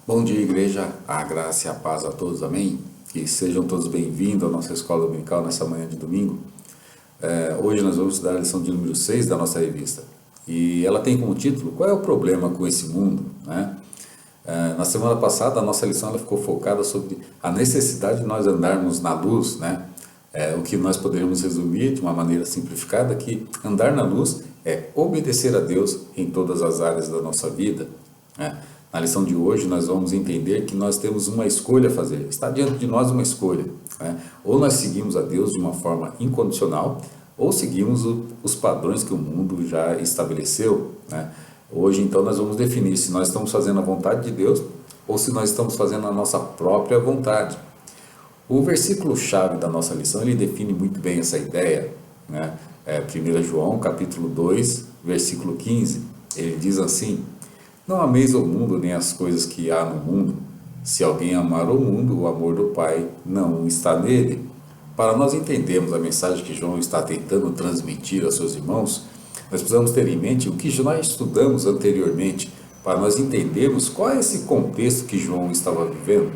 Bom dia, igreja, a graça e a paz a todos, amém? Que sejam todos bem-vindos à nossa escola dominical nessa manhã de domingo. Hoje nós vamos estudar a lição de número 6 da nossa revista. E ela tem como título, qual é o problema com esse mundo? Na semana passada, a nossa lição ela ficou focada sobre a necessidade de nós andarmos na luz, né? O que nós poderíamos resumir de uma maneira simplificada, que andar na luz é obedecer a Deus em todas as áreas da nossa vida, né? Na lição de hoje, nós vamos entender que nós temos uma escolha a fazer. Está diante de nós uma escolha, né? Ou nós seguimos a Deus de uma forma incondicional, ou seguimos os padrões que o mundo já estabeleceu, né? Hoje, então, nós vamos definir se nós estamos fazendo a vontade de Deus ou se nós estamos fazendo a nossa própria vontade. O versículo-chave da nossa lição, ele define muito bem essa ideia, né? 1 João, capítulo 2, versículo 15, ele diz assim: não ameis o mundo nem as coisas que há no mundo. Se alguém amar o mundo, o amor do Pai não está nele. Para nós entendermos a mensagem que João está tentando transmitir aos seus irmãos, nós precisamos ter em mente o que nós estudamos anteriormente, para nós entendermos qual é esse contexto que João estava vivendo.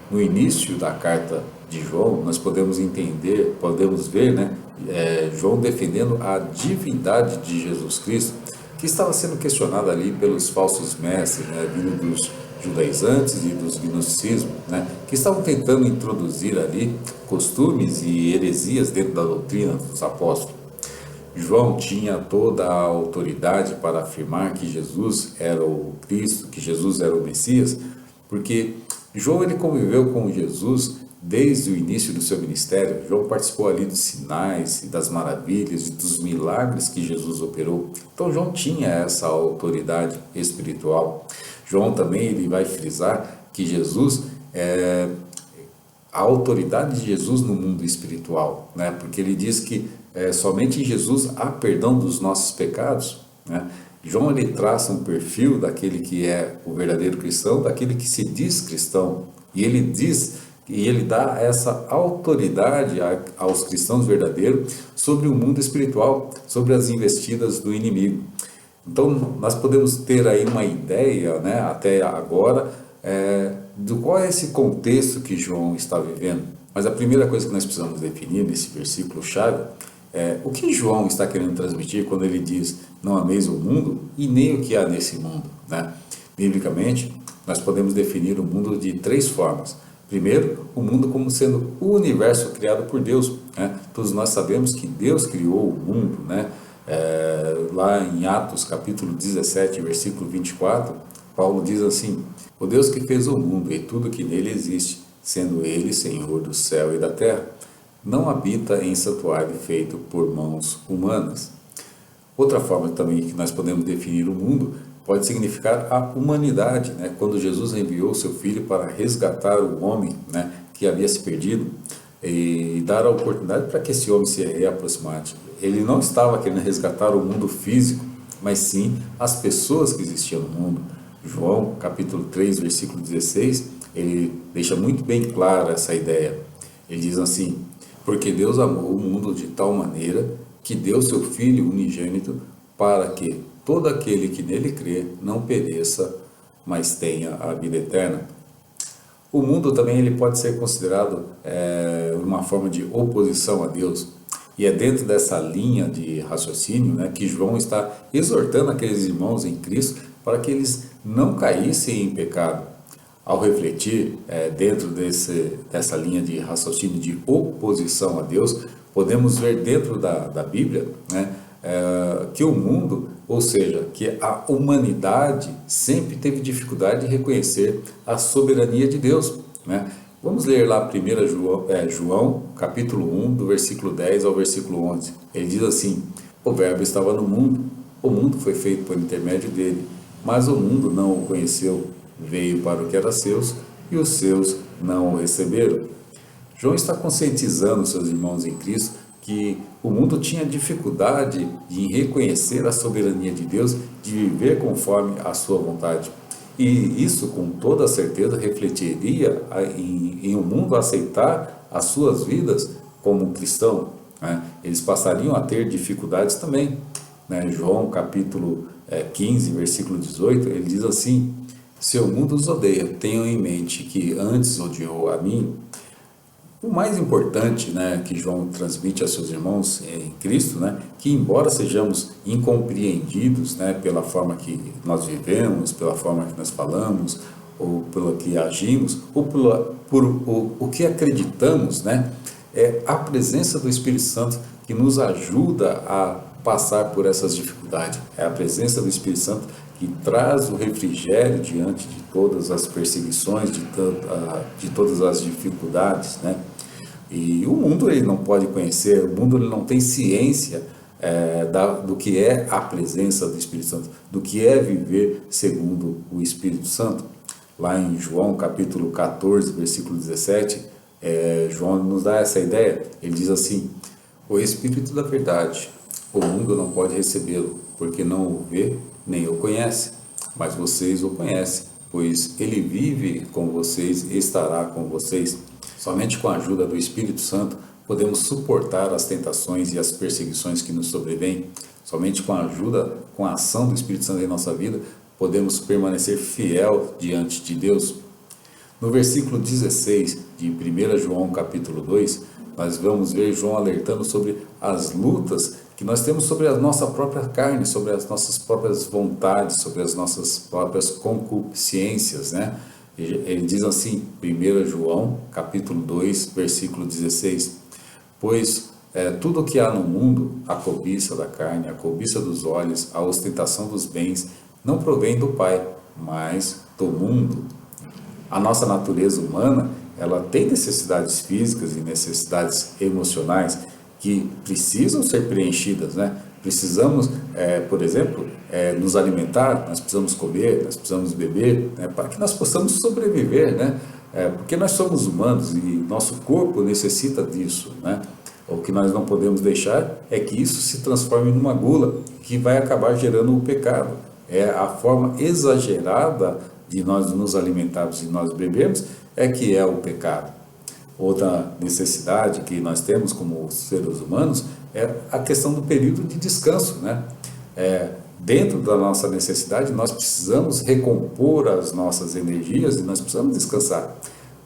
No início da carta de João, nós podemos entender, podemos ver, né, João defendendo a divindade de Jesus Cristo, que estava sendo questionada ali pelos falsos mestres, né, vindo dos judaizantes e dos gnosticismos, né, que estavam tentando introduzir ali costumes e heresias dentro da doutrina dos apóstolos. João tinha toda a autoridade para afirmar que Jesus era o Cristo, que Jesus era o Messias, porque João ele conviveu com Jesus desde o início do seu ministério. João participou ali dos sinais, das maravilhas e dos milagres que Jesus operou. Então João tinha essa autoridade espiritual. João também ele vai frisar que Jesus a autoridade de Jesus no mundo espiritual, né? Porque ele diz que somente em Jesus há perdão dos nossos pecados, né? João ele traça um perfil daquele que é o verdadeiro cristão, daquele que se diz cristão, e ele diz e ele dá essa autoridade aos cristãos verdadeiros sobre o mundo espiritual, sobre as investidas do inimigo. Então nós podemos ter aí uma ideia, né, até agora, do qual é esse contexto que João está vivendo. Mas a primeira coisa que nós precisamos definir nesse versículo-chave é o que João está querendo transmitir quando ele diz não ameis o mundo e nem o que há nesse mundo, né? Biblicamente, nós podemos definir o mundo de três formas. Primeiro, o mundo como sendo o universo criado por Deus, né? Todos nós sabemos que Deus criou o mundo, né? Lá em Atos capítulo 17, versículo 24, Paulo diz assim: o Deus que fez o mundo e tudo que nele existe, sendo ele Senhor do céu e da terra, não habita em santuário feito por mãos humanas. Outra forma também que nós podemos definir o mundo pode significar a humanidade, né? Quando Jesus enviou seu Filho para resgatar o homem, né, que havia se perdido e dar a oportunidade para que esse homem se reaproximasse. Ele não estava querendo resgatar o mundo físico, mas sim as pessoas que existiam no mundo. João, capítulo 3, versículo 16, ele deixa muito bem clara essa ideia. Ele diz assim: porque Deus amou o mundo de tal maneira que deu seu Filho unigênito para que todo aquele que nele crê não pereça, mas tenha a vida eterna. O mundo também ele pode ser considerado uma forma de oposição a Deus. E é dentro dessa linha de raciocínio, né, que João está exortando aqueles irmãos em Cristo para que eles não caíssem em pecado. Ao refletir dentro dessa linha de raciocínio de oposição a Deus, podemos ver dentro da Bíblia, né, que o mundo, ou seja, que a humanidade sempre teve dificuldade de reconhecer a soberania de Deus, né? Vamos ler lá 1 João, capítulo 1, do versículo 10 ao versículo 11. Ele diz assim: o verbo estava no mundo, o mundo foi feito por intermédio dele, mas o mundo não o conheceu. Veio para o que era seus e os seus não o receberam. João está conscientizando seus irmãos em Cristo que o mundo tinha dificuldade em reconhecer a soberania de Deus, de viver conforme a sua vontade. E isso, com toda certeza, refletiria em o mundo aceitar as suas vidas como cristão, né? Eles passariam a ter dificuldades também, né? João capítulo 15, versículo 18, ele diz assim: Se o mundo os odeia, tenham em mente que antes odiou a mim. O mais importante, né, que João transmite a seus irmãos em Cristo, né, que embora sejamos incompreendidos, né, pela forma que nós vivemos, pela forma que nós falamos, ou pelo que agimos, ou por o que acreditamos, né, é a presença do Espírito Santo que nos ajuda a passar por essas dificuldades. É a presença do Espírito Santo que traz o refrigério diante de todas as perseguições, de todas as dificuldades, né? E o mundo ele não pode conhecer, o mundo ele não tem ciência do que é a presença do Espírito Santo, do que é viver segundo o Espírito Santo. Lá em João capítulo 14, versículo 17, João nos dá essa ideia. Ele diz assim: o Espírito da verdade, o mundo não pode recebê-lo, porque não o vê nem o conhece, mas vocês o conhecem, pois ele vive com vocês e estará com vocês. Somente com a ajuda do Espírito Santo podemos suportar as tentações e as perseguições que nos sobrevêm. Somente com a ajuda, com a ação do Espírito Santo em nossa vida, podemos permanecer fiel diante de Deus. No versículo 16 de 1 João capítulo 2, nós vamos ver João alertando sobre as lutas que nós temos sobre a nossa própria carne, sobre as nossas próprias vontades, sobre as nossas próprias concupiscências, né? Ele diz assim, 1 João capítulo 2, versículo 16, pois tudo o que há no mundo, a cobiça da carne, a cobiça dos olhos, a ostentação dos bens, não provém do Pai, mas do mundo. A nossa natureza humana, ela tem necessidades físicas e necessidades emocionais que precisam ser preenchidas, né? Precisamos, por exemplo, nos alimentar, nós precisamos comer, nós precisamos beber, né? Para que nós possamos sobreviver, né? Porque nós somos humanos e nosso corpo necessita disso, né? O que nós não podemos deixar é que isso se transforme numa gula que vai acabar gerando o pecado. É a forma exagerada de nós nos alimentarmos e nós bebermos que é o pecado. Outra necessidade que nós temos como seres humanos é a questão do período de descanso, né? Dentro da nossa necessidade, nós precisamos recompor as nossas energias e nós precisamos descansar.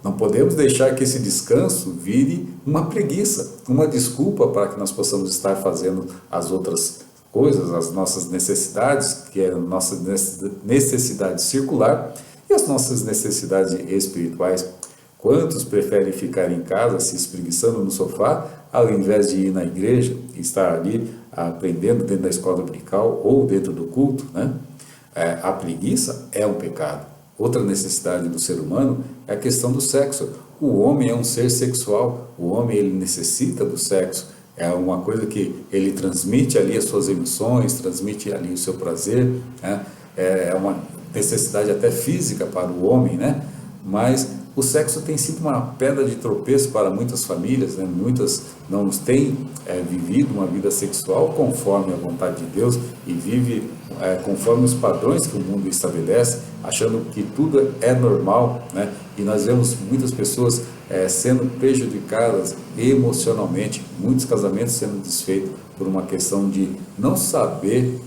Não podemos deixar que esse descanso vire uma preguiça, uma desculpa para que nós possamos estar fazendo as outras coisas, as nossas necessidades, que é a nossa necessidade circular e as nossas necessidades espirituais. Quantos preferem ficar em casa se espreguiçando no sofá ao invés de ir na igreja e estar ali aprendendo dentro da escola dominical ou dentro do culto, né? A preguiça é um pecado. Outra necessidade do ser humano é a questão do sexo. O homem é um ser sexual, o homem ele necessita do sexo. É uma coisa que ele transmite ali as suas emoções, transmite ali o seu prazer, né? É uma necessidade até física para o homem, né? Mas o sexo tem sido uma pedra de tropeço para muitas famílias, né? Muitas não têm vivido uma vida sexual conforme a vontade de Deus e vive conforme os padrões que o mundo estabelece, achando que tudo é normal, né? E nós vemos muitas pessoas sendo prejudicadas emocionalmente, muitos casamentos sendo desfeitos por uma questão de não saber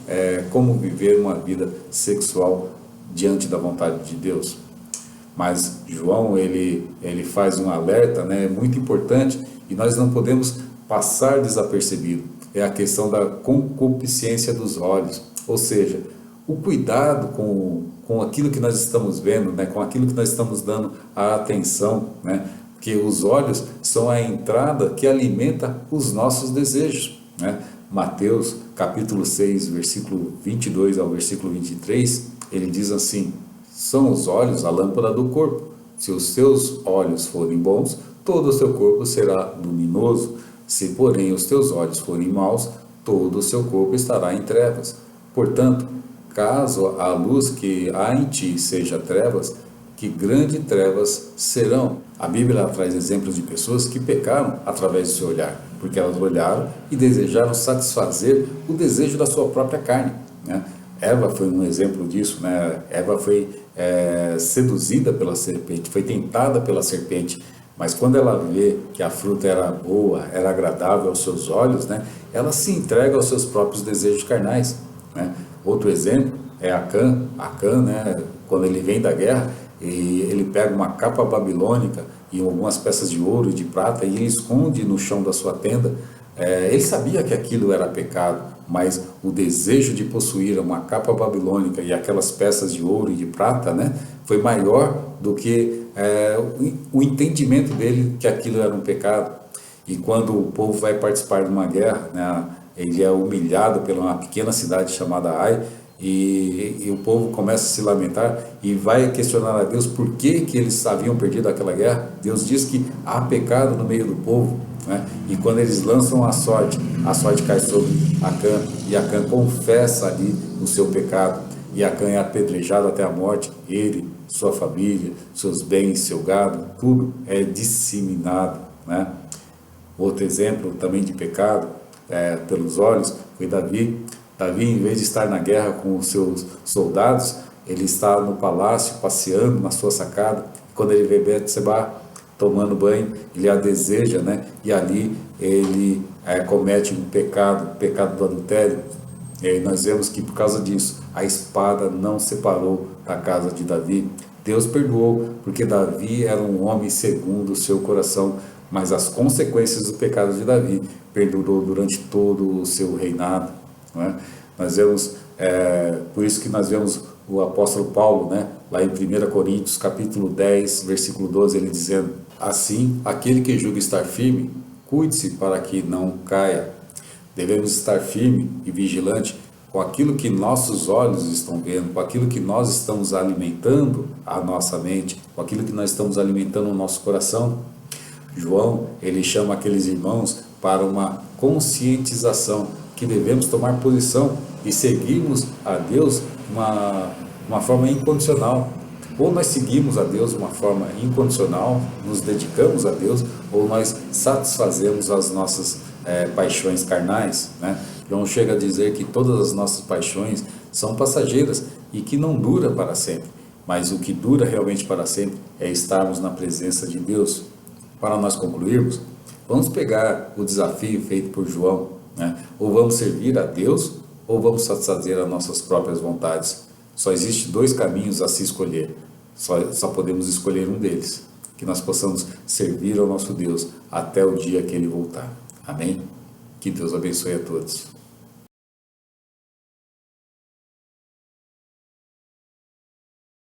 como viver uma vida sexual diante da vontade de Deus. Mas João, ele faz um alerta, né, muito importante, e nós não podemos passar desapercebido. É a questão da concupiscência dos olhos, ou seja, o cuidado com aquilo que nós estamos vendo, né, com aquilo que nós estamos dando a atenção, né, porque os olhos são a entrada que alimenta os nossos desejos, né? Mateus capítulo 6, versículo 22 ao versículo 23, ele diz assim: são os olhos a lâmpada do corpo. Se os seus olhos forem bons, todo o seu corpo será luminoso. Se, porém, os teus olhos forem maus, todo o seu corpo estará em trevas. Portanto, caso a luz que há em ti seja trevas, que grandes trevas serão. A Bíblia traz exemplos de pessoas que pecaram através do seu olhar, porque elas olharam e desejaram satisfazer o desejo da sua própria carne, né? Eva foi um exemplo disso, né? Eva foi seduzida pela serpente, foi tentada pela serpente, mas quando ela vê que a fruta era boa, era agradável aos seus olhos, né? Ela se entrega aos seus próprios desejos carnais, né? Outro exemplo é Acã, né? quando ele vem da guerra, e ele pega uma capa babilônica e algumas peças de ouro e de prata e ele esconde no chão da sua tenda. Ele sabia que aquilo era pecado, mas o desejo de possuir uma capa babilônica e aquelas peças de ouro e de prata, né, foi maior do que o entendimento dele que aquilo era um pecado. E quando o povo vai participar de uma guerra, né, ele é humilhado pela uma pequena cidade chamada Ai, e o povo começa a se lamentar e vai questionar a Deus por que eles haviam perdido aquela guerra. Deus diz que há pecado no meio do povo, né? E quando eles lançam a sorte cai sobre Acã, e Acã confessa ali o seu pecado, e Acã é apedrejado até a morte. Ele, sua família, seus bens, seu gado, tudo é disseminado, né? Outro exemplo também de pecado pelos olhos foi Davi. Davi, em vez de estar na guerra com os seus soldados, ele está no palácio, passeando na sua sacada. Quando ele vê Betseba tomando banho, ele a deseja, né? E ali ele comete um pecado, o pecado do adultério. E aí nós vemos que por causa disso, a espada não separou da casa de Davi. Deus perdoou, porque Davi era um homem segundo o seu coração, mas as consequências do pecado de Davi perdurou durante todo o seu reinado. Nós vemos, por isso que nós vemos o apóstolo Paulo, né, lá em 1 Coríntios capítulo 10, versículo 12, ele dizendo: assim, aquele que julga estar firme, cuide-se para que não caia. Devemos estar firme e vigilante com aquilo que nossos olhos estão vendo, com aquilo que nós estamos alimentando a nossa mente, com aquilo que nós estamos alimentando o nosso coração. João, ele chama aqueles irmãos para uma conscientização, que devemos tomar posição e seguirmos a Deus uma forma incondicional. Ou nós seguimos a Deus de uma forma incondicional, nos dedicamos a Deus, ou nós satisfazemos as nossas paixões carnais, né? João chega a dizer que todas as nossas paixões são passageiras e que não dura para sempre, mas o que dura realmente para sempre é estarmos na presença de Deus. Para nós concluirmos, vamos pegar o desafio feito por João, né? Ou vamos servir a Deus, ou vamos satisfazer as nossas próprias vontades. Só existe dois caminhos a se escolher, só podemos escolher um deles. Que nós possamos servir ao nosso Deus até o dia que Ele voltar. Amém? Que Deus abençoe a todos.